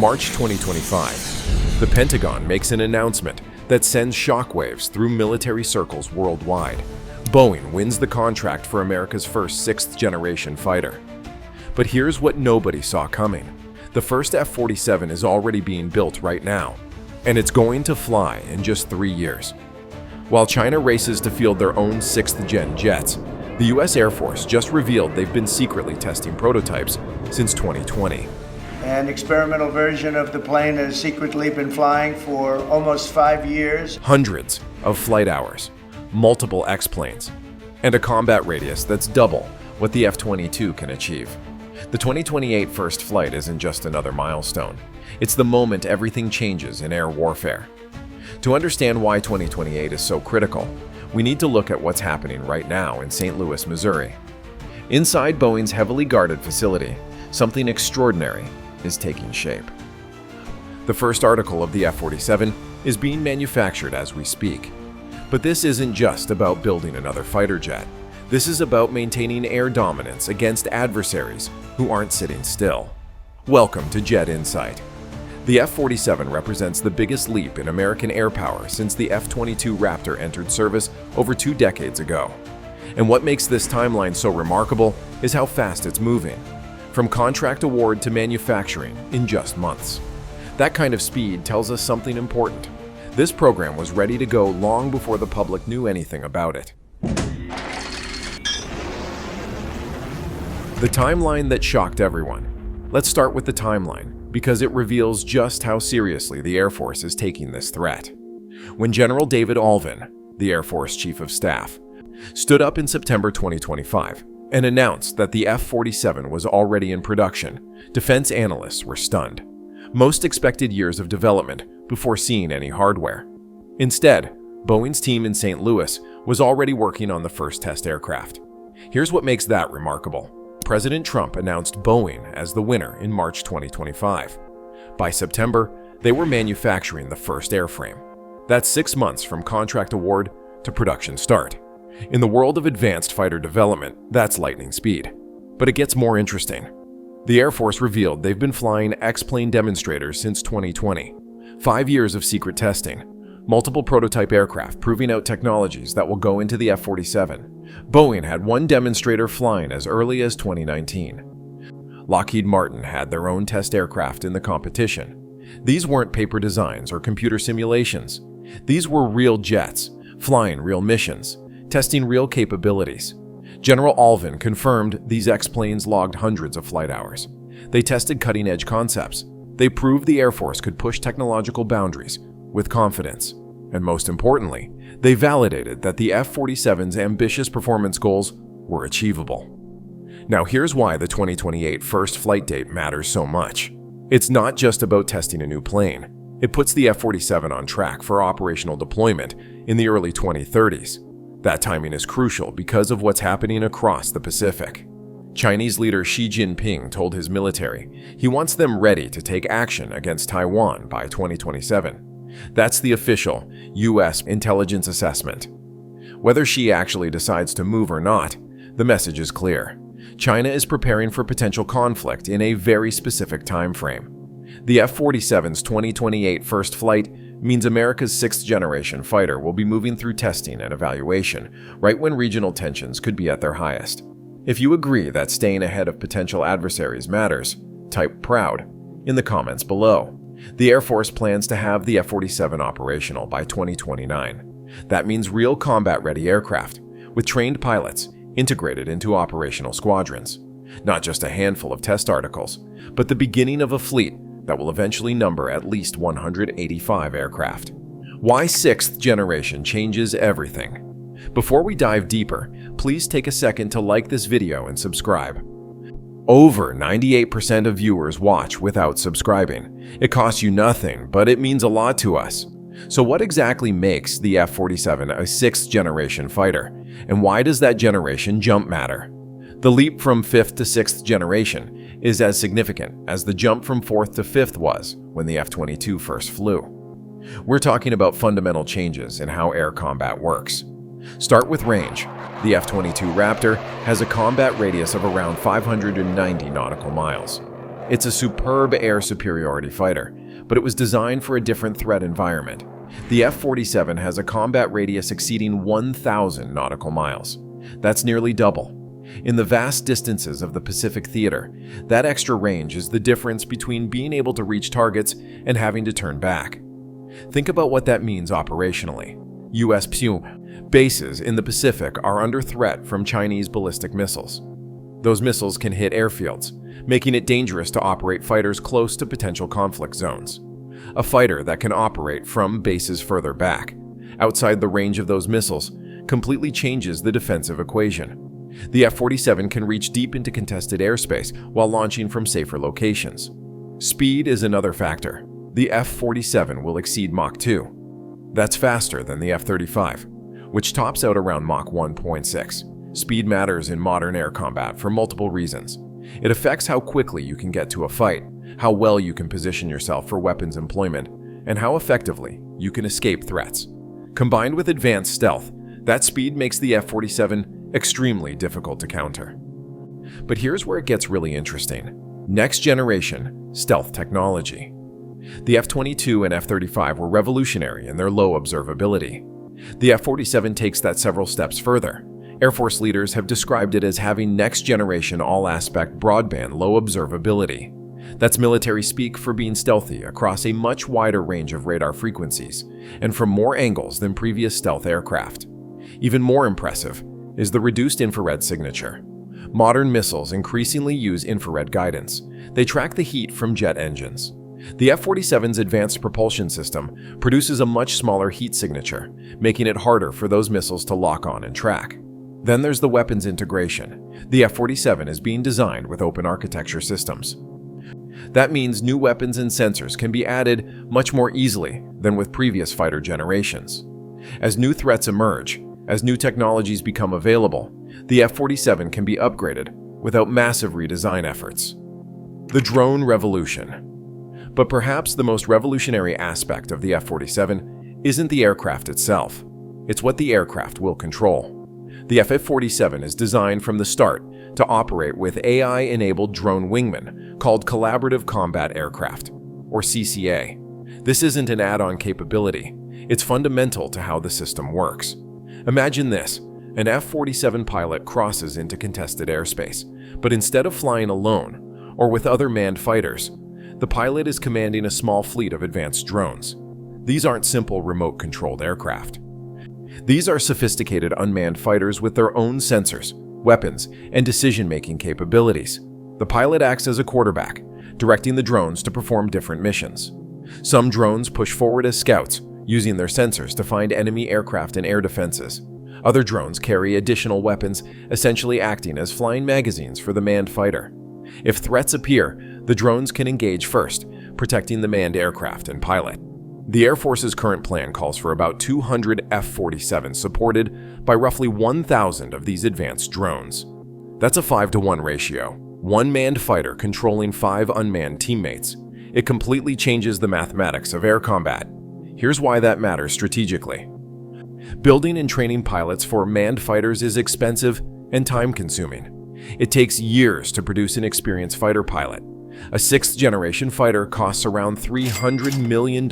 March 2025. The Pentagon makes an announcement that sends shockwaves through military circles worldwide. Boeing wins the contract for America's first sixth-generation fighter. But here's what nobody saw coming. The first F-47 is already being built right now, and it's going to fly in just 3 years. While China races to field their own sixth-gen jets, the U.S. Air Force just revealed they've been secretly testing prototypes since 2020. An experimental version of the plane has secretly been flying for almost 5 years. Hundreds of flight hours, multiple X-planes, and a combat radius that's double what the F-22 can achieve. The 2028 first flight isn't just another milestone. It's the moment everything changes in air warfare. To understand why 2028 is so critical, we need to look at what's happening right now in St. Louis, Missouri. Inside Boeing's heavily guarded facility, something extraordinary is taking shape. The first article of the F-47 is being manufactured as we speak. But this isn't just about building another fighter jet. This is about maintaining air dominance against adversaries who aren't sitting still. Welcome to Jet Insight. The F-47 represents the biggest leap in American air power since the F-22 Raptor entered service over 2 decades ago. And what makes this timeline so remarkable is how fast it's moving, from contract award to manufacturing in just months. That kind of speed tells us something important. This program was ready to go long before the public knew anything about it. The timeline that shocked everyone. Let's start with the timeline, because it reveals just how seriously the Air Force is taking this threat. When General David Alvin, the Air Force Chief of Staff, stood up in September 2025 and announced that the F-47 was already in production, defense analysts were stunned. Most expected years of development before seeing any hardware. Instead, Boeing's team in St. Louis was already working on the first test aircraft. Here's what makes that remarkable. President Trump announced Boeing as the winner in March 2025. By September, they were manufacturing the first airframe. That's 6 months from contract award to production start. In the world of advanced fighter development, that's lightning speed. But it gets more interesting. The Air Force revealed they've been flying X-plane demonstrators since 2020. 5 years of secret testing, multiple prototype aircraft proving out technologies that will go into the F-47. Boeing had one demonstrator flying as early as 2019. Lockheed Martin had their own test aircraft in the competition. These weren't paper designs or computer simulations. These were real jets, flying real missions, testing real capabilities. General Alvin confirmed these X-planes logged hundreds of flight hours. They tested cutting-edge concepts. They proved the Air Force could push technological boundaries with confidence. And most importantly, they validated that the F-47's ambitious performance goals were achievable. Now here's why the 2028 first flight date matters so much. It's not just about testing a new plane. It puts the F-47 on track for operational deployment in the early 2030s. That timing is crucial because of what's happening across the Pacific. Chinese leader Xi Jinping told his military he wants them ready to take action against Taiwan by 2027. That's the official U.S. intelligence assessment. Whether Xi actually decides to move or not, the message is clear. China is preparing for potential conflict in a very specific time frame. The F-47's 2028 first flight means America's sixth-generation fighter will be moving through testing and evaluation right when regional tensions could be at their highest. If you agree that staying ahead of potential adversaries matters, type "proud" in the comments below. The Air Force plans to have the F-47 operational by 2029. That means real combat-ready aircraft, with trained pilots integrated into operational squadrons. Not just a handful of test articles, but the beginning of a fleet that will eventually number at least 185 aircraft. Why sixth generation changes everything. Before we dive deeper, please take a second to like this video and subscribe. Over 98% of viewers watch without subscribing. It costs you nothing, but it means a lot to us. So what exactly makes the F-47 a sixth-generation fighter? And why does that generation jump matter? The leap from fifth to sixth generation is as significant as the jump from fourth to fifth was when the F-22 first flew. We're talking about fundamental changes in how air combat works. Start with range. The F-22 Raptor has a combat radius of around 590 nautical miles. It's a superb air superiority fighter, but it was designed for a different threat environment. The F-47 has a combat radius exceeding 1,000 nautical miles. That's nearly double. In the vast distances of the Pacific Theater, that extra range is the difference between being able to reach targets and having to turn back. Think about what that means operationally. U.S. bases in the Pacific are under threat from Chinese ballistic missiles. Those missiles can hit airfields, making it dangerous to operate fighters close to potential conflict zones. A fighter that can operate from bases further back, outside the range of those missiles, completely changes the defensive equation. The F-47 can reach deep into contested airspace while launching from safer locations. Speed is another factor. The F-47 will exceed Mach 2. That's faster than the F-35, which tops out around Mach 1.6. Speed matters in modern air combat for multiple reasons. It affects how quickly you can get to a fight, how well you can position yourself for weapons employment, and how effectively you can escape threats. Combined with advanced stealth, that speed makes the F-47 extremely difficult to counter. But here's where it gets really interesting. Next generation stealth technology. The F-22 and F-35 were revolutionary in their low observability. The F-47 takes that several steps further. Air Force leaders have described it as having next-generation all-aspect broadband low observability. That's military speak for being stealthy across a much wider range of radar frequencies and from more angles than previous stealth aircraft. Even more impressive is the reduced infrared signature. Modern missiles increasingly use infrared guidance. They track the heat from jet engines. The F-47's advanced propulsion system produces a much smaller heat signature, making it harder for those missiles to lock on and track. Then there's the weapons integration. The F-47 is being designed with open architecture systems. That means new weapons and sensors can be added much more easily than with previous fighter generations. As new threats emerge, as new technologies become available, the F-47 can be upgraded without massive redesign efforts. The drone revolution. But perhaps the most revolutionary aspect of the F-47 isn't the aircraft itself. It's what the aircraft will control. The F-47 is designed from the start to operate with AI-enabled drone wingmen called Collaborative Combat Aircraft, or CCA. This isn't an add-on capability. It's fundamental to how the system works. Imagine this. An F-47 pilot crosses into contested airspace, but instead of flying alone or with other manned fighters, the pilot is commanding a small fleet of advanced drones. These aren't simple remote-controlled aircraft. These are sophisticated unmanned fighters with their own sensors, weapons, and decision-making capabilities. The pilot acts as a quarterback, directing the drones to perform different missions. Some drones push forward as scouts, using their sensors to find enemy aircraft and air defenses. Other drones carry additional weapons, essentially acting as flying magazines for the manned fighter. If threats appear, the drones can engage first, protecting the manned aircraft and pilot. The Air Force's current plan calls for about 200 F-47s supported by roughly 1,000 of these advanced drones. That's a 5-to-1 ratio. One manned fighter controlling 5 unmanned teammates. It completely changes the mathematics of air combat. Here's why that matters strategically. Building and training pilots for manned fighters is expensive and time-consuming. It takes years to produce an experienced fighter pilot. A 6th-generation fighter costs around $300 million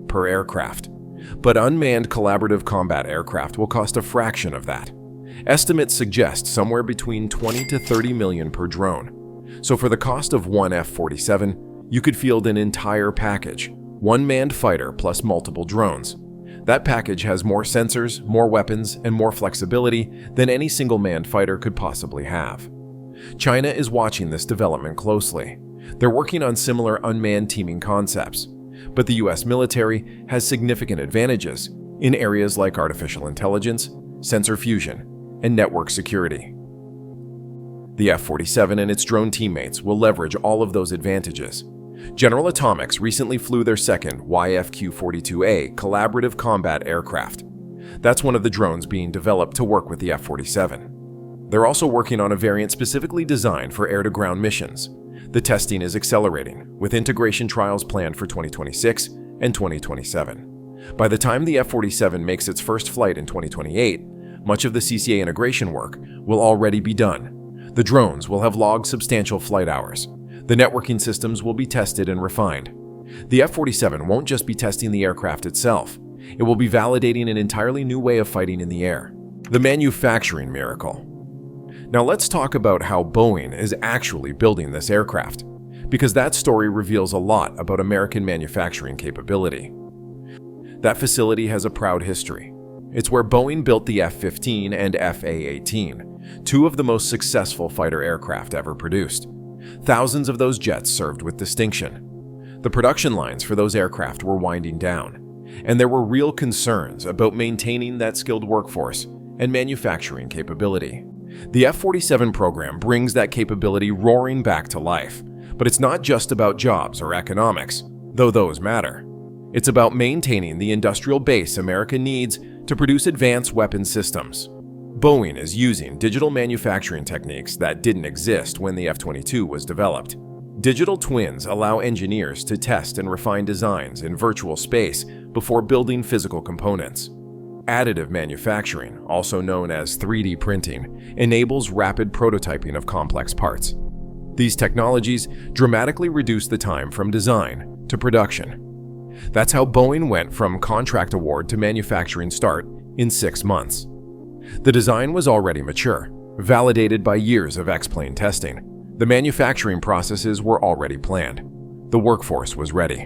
per aircraft. But unmanned collaborative combat aircraft will cost a fraction of that. Estimates suggest somewhere between $20 to $30 million per drone. So for the cost of one F-47, you could field an entire package, one manned fighter plus multiple drones. That package has more sensors, more weapons, and more flexibility than any single manned fighter could possibly have. China is watching this development closely. They're working on similar unmanned teaming concepts, but the US military has significant advantages in areas like artificial intelligence, sensor fusion, and network security. The F-47 and its drone teammates will leverage all of those advantages. General Atomics recently flew their second YFQ-42A collaborative combat aircraft. That's one of the drones being developed to work with the F-47. They're also working on a variant specifically designed for air-to-ground missions. The testing is accelerating, with integration trials planned for 2026 and 2027. By the time the F-47 makes its first flight in 2028, much of the CCA integration work will already be done. The drones will have logged substantial flight hours. The networking systems will be tested and refined. The F-47 won't just be testing the aircraft itself. It will be validating an entirely new way of fighting in the air. The manufacturing miracle. Now let's talk about how Boeing is actually building this aircraft, because that story reveals a lot about American manufacturing capability. That facility has a proud history. It's where Boeing built the F-15 and F/A-18, two of the most successful fighter aircraft ever produced. Thousands of those jets served with distinction. The production lines for those aircraft were winding down, and there were real concerns about maintaining that skilled workforce and manufacturing capability. The F-47 program brings that capability roaring back to life, but it's not just about jobs or economics, though those matter. It's about maintaining the industrial base America needs to produce advanced weapon systems. Boeing is using digital manufacturing techniques that didn't exist when the F-22 was developed. Digital twins allow engineers to test and refine designs in virtual space before building physical components. Additive manufacturing, also known as 3D printing, enables rapid prototyping of complex parts. These technologies dramatically reduce the time from design to production. That's how Boeing went from contract award to manufacturing start in 6 months. The design was already mature, validated by years of X-plane testing. The manufacturing processes were already planned. The workforce was ready.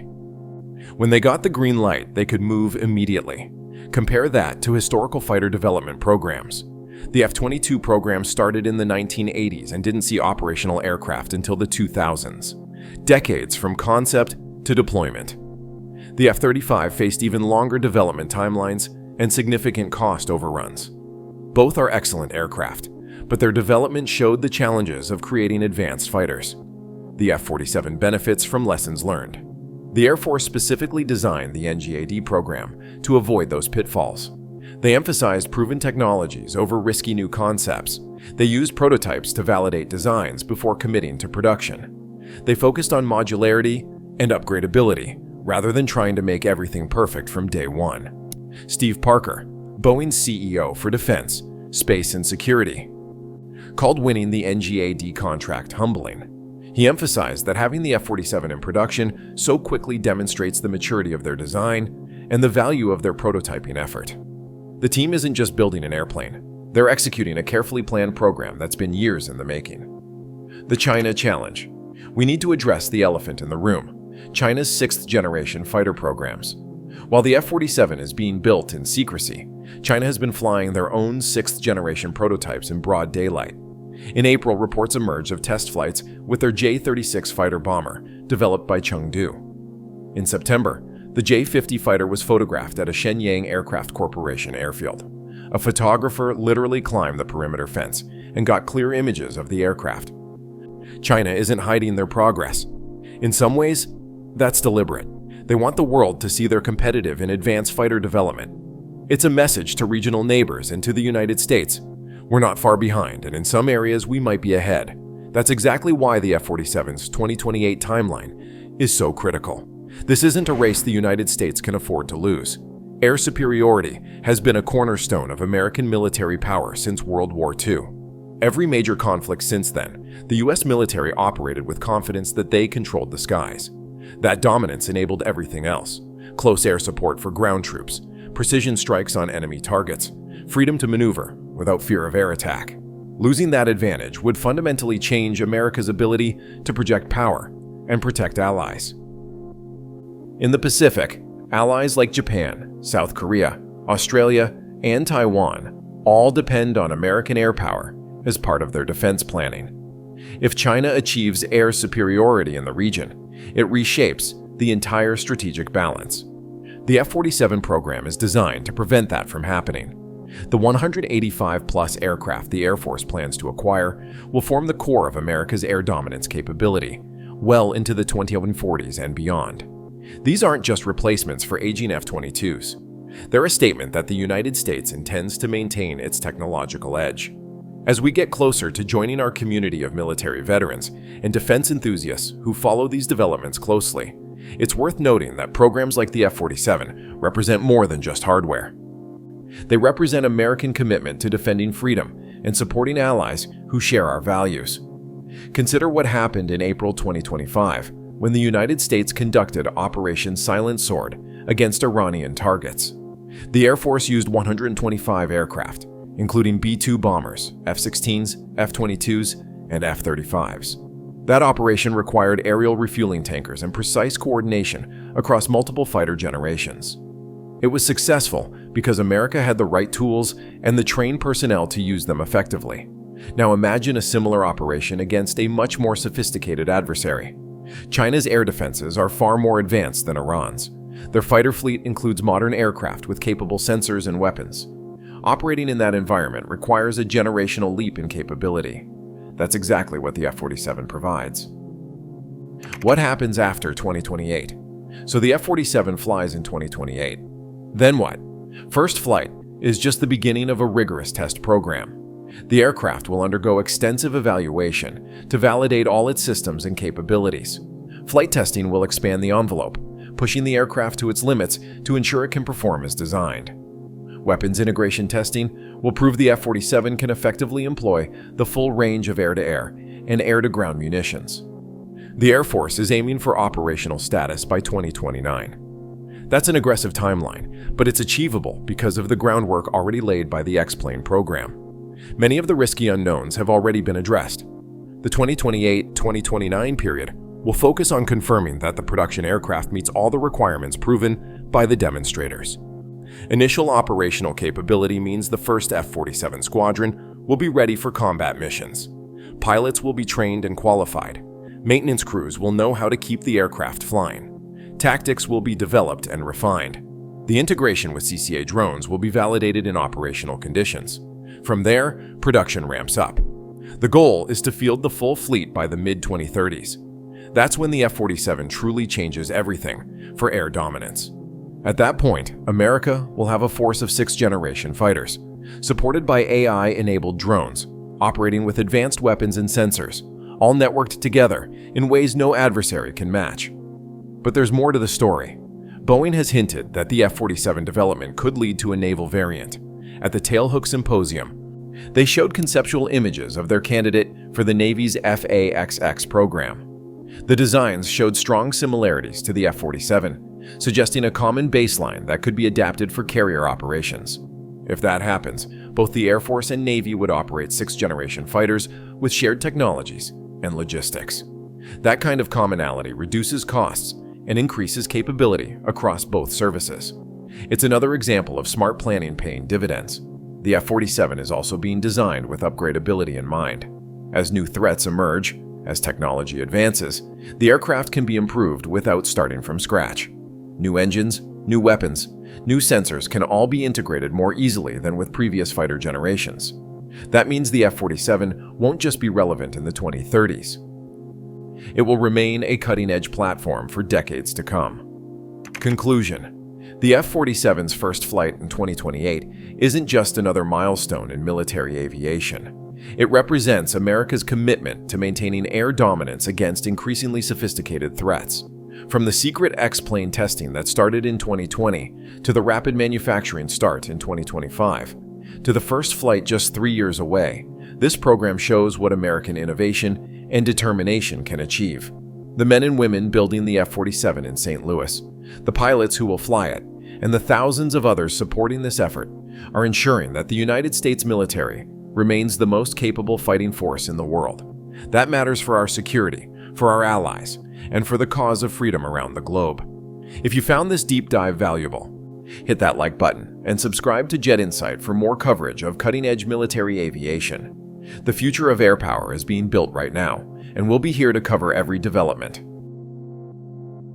When they got the green light, they could move immediately. Compare that to historical fighter development programs. The F-22 program started in the 1980s and didn't see operational aircraft until the 2000s. Decades from concept to deployment. The F-35 faced even longer development timelines and significant cost overruns. Both are excellent aircraft, but their development showed the challenges of creating advanced fighters. The F-47 benefits from lessons learned. The Air Force specifically designed the NGAD program to avoid those pitfalls. They emphasized proven technologies over risky new concepts. They used prototypes to validate designs before committing to production. They focused on modularity and upgradability, rather than trying to make everything perfect from day one. Steve Parker, Boeing's CEO for Defense, Space and Security, called winning the NGAD contract humbling. He emphasized that having the F-47 in production so quickly demonstrates the maturity of their design and the value of their prototyping effort. The team isn't just building an airplane. They're executing a carefully planned program that's been years in the making. The China Challenge. We need to address the elephant in the room: China's 6th-generation fighter programs. While the F-47 is being built in secrecy, China has been flying their own 6th-generation prototypes in broad daylight. In April, reports emerged of test flights with their J-36 fighter bomber, developed by Chengdu. In September, the J-50 fighter was photographed at a Shenyang Aircraft Corporation airfield. A photographer literally climbed the perimeter fence and got clear images of the aircraft. China isn't hiding their progress. In some ways, that's deliberate. They want the world to see they're competitive in advanced fighter development. It's a message to regional neighbors and to the United States. We're not far behind, and in some areas we might be ahead. That's exactly why the F-47's 2028 timeline is so critical. This isn't a race the United States can afford to lose. Air superiority has been a cornerstone of American military power since World War II. Every major conflict since then, the US military operated with confidence that they controlled the skies. That dominance enabled everything else: close air support for ground troops, precision strikes on enemy targets, freedom to maneuver without fear of air attack. Losing that advantage would fundamentally change America's ability to project power and protect allies. In the Pacific, allies like Japan, South Korea, Australia, and Taiwan all depend on American air power as part of their defense planning. If China achieves air superiority in the region, it reshapes the entire strategic balance. The F-47 program is designed to prevent that from happening. The 185-plus aircraft the Air Force plans to acquire will form the core of America's air dominance capability, well into the 2040s and beyond. These aren't just replacements for aging F-22s. They're a statement that the United States intends to maintain its technological edge. As we get closer to joining our community of military veterans and defense enthusiasts who follow these developments closely, it's worth noting that programs like the F-47 represent more than just hardware. They represent American commitment to defending freedom and supporting allies who share our values. Consider what happened in April 2025 when the United States conducted Operation Silent Sword against Iranian targets. The Air Force used 125 aircraft, including B-2 bombers, F-16's, F-22's, and F-35's. That operation required aerial refueling tankers and precise coordination across multiple fighter generations. It was successful because America had the right tools and the trained personnel to use them effectively. Now imagine a similar operation against a much more sophisticated adversary. China's air defenses are far more advanced than Iran's. Their fighter fleet includes modern aircraft with capable sensors and weapons. Operating in that environment requires a generational leap in capability. That's exactly what the F-47 provides. What happens after 2028? So the F-47 flies in 2028. Then what? First flight is just the beginning of a rigorous test program. The aircraft will undergo extensive evaluation to validate all its systems and capabilities. Flight testing will expand the envelope, pushing the aircraft to its limits to ensure it can perform as designed. Weapons integration testing will prove the F-47 can effectively employ the full range of air-to-air and air-to-ground munitions. The Air Force is aiming for operational status by 2029. That's an aggressive timeline, but it's achievable because of the groundwork already laid by the X-plane program. Many of the risky unknowns have already been addressed. The 2028-2029 period will focus on confirming that the production aircraft meets all the requirements proven by the demonstrators. Initial operational capability means the first F-47 squadron will be ready for combat missions. Pilots will be trained and qualified. Maintenance crews will know how to keep the aircraft flying. Tactics will be developed and refined. The integration with CCA drones will be validated in operational conditions. From there, production ramps up. The goal is to field the full fleet by the mid-2030s. That's when the F-47 truly changes everything for air dominance. At that point, America will have a force of 6th-generation fighters, supported by AI-enabled drones, operating with advanced weapons and sensors, all networked together in ways no adversary can match. But there's more to the story. Boeing has hinted that the F-47 development could lead to a naval variant. At the Tailhook Symposium, they showed conceptual images of their candidate for the Navy's F/A-XX program. The designs showed strong similarities to the F-47, suggesting a common baseline that could be adapted for carrier operations. If that happens, both the Air Force and Navy would operate 6th-generation fighters with shared technologies and logistics. That kind of commonality reduces costs and increases capability across both services. It's another example of smart planning paying dividends. The F-47 is also being designed with upgradability in mind. As new threats emerge, as technology advances, the aircraft can be improved without starting from scratch. New engines, new weapons, new sensors can all be integrated more easily than with previous fighter generations. That means the F-47 won't just be relevant in the 2030s. It will remain a cutting-edge platform for decades to come. Conclusion: the F-47's first flight in 2028 isn't just another milestone in military aviation. It represents America's commitment to maintaining air dominance against increasingly sophisticated threats. From the secret X-plane testing that started in 2020, to the rapid manufacturing start in 2025, to the first flight just 3 years away, this program shows what American innovation and determination can achieve. The men and women building the F-47 in St. Louis, the pilots who will fly it, and the thousands of others supporting this effort are ensuring that the United States military remains the most capable fighting force in the world. That matters for our security, for our allies, and for the cause of freedom around the globe. If you found this deep dive valuable, hit that like button and subscribe to Jet Insight for more coverage of cutting-edge military aviation. The future of air power is being built right now, and we'll be here to cover every development.